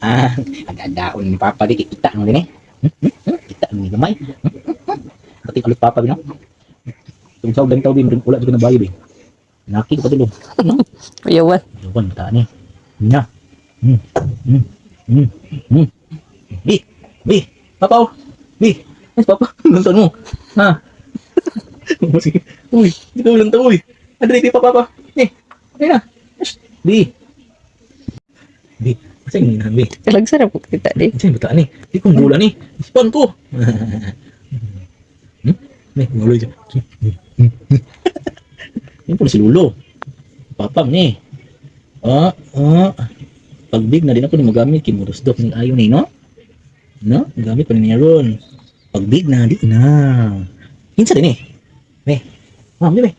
Ah, agadaon ni Papa di kita mo din eh. Kita ni gamay. Pati ulit Papa bino. Tungsaw dan taw bin ulat juga na bayo bin. Naki ko padulong. Kuyawan. Yawan ta ni. Nya. Hmm. Hmm. Hmm. Hmm. Bi, bi, Papa. Oh. Bi, mas Papa, nonton mo. Ha. Sige. Uy, dito lang to uy. Adre di Papa. Eh, ayun na. Bi. Bi, masa ini na bi. Kalag sarap ko kita di. Kasi bata ni. Di kong gula ni. Ispan ko. Nih, ngulo siya. Yan po si Lulo. Papam ni. Pagbig na din ako ni magamit kimurusdok ni ayo ni, no? No? Gamit pa niya ron. Pagbig na, di na. Kinsa din eh. Nih. Ma'am, di ba?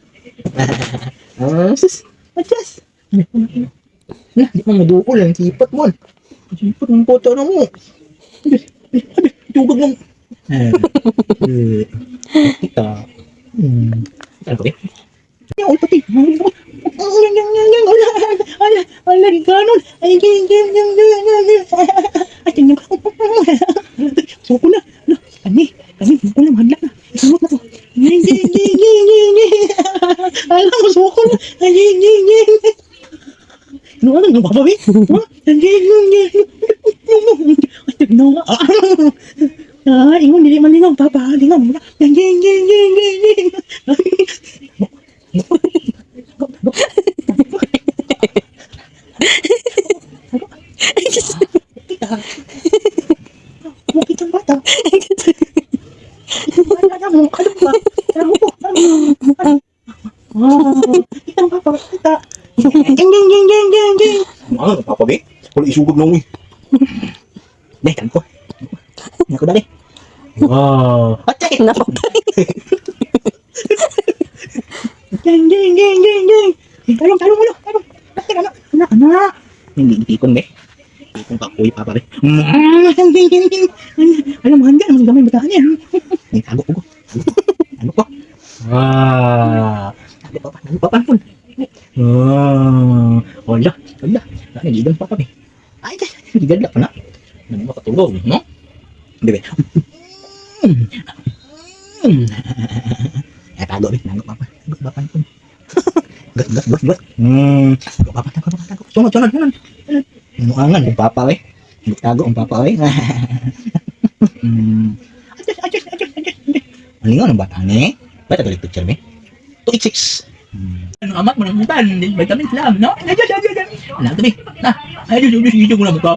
Sus. Adjust. Nah, di mo madukol ang sipat mo. Sipat ng photo na mo. Abi, tugag ng... Kita. Ano ba? Yan, uy, pati. Ala, ganon. Ay, suko na. Kani, suko na, mahadla na. Suko na to. Alam mo, suko na. Ano ano Papa Bi? No. Ingon dili man lingaw Papa, lingaw mo na. Bakit ang bata? Ano ba? Ano po? Kitang Papa, kita. Ano Papa Bi? Wala isugod na mo eh. Deh, kan ko. Nga ko dali. Wow. Atay! Napatay. Jeng. Talong ulo. Anak. Hindi tikon be. Tikon kakoy Papa Bi. Alam mo handa naman gamay batahan niya. Ay, tago ko. Ano ko? Ano Papa pun. Wala. Nagiging Papa Bi. Ay, gigadla pa na. Ano makatulog, no? Bebe. Tago Bi, tago Papa. Tago Papa pun. Gat. Tago Papa. Sunod. Muangan yung Papa we. Tago ang Papa we. Adjust. Malingaw ng bata ni. Ba't ito picture me? 286. Ano amat mo ng mutan? Vitamin lang, no? Adjust. Ano ito, Bi? Adjust ko na mukha.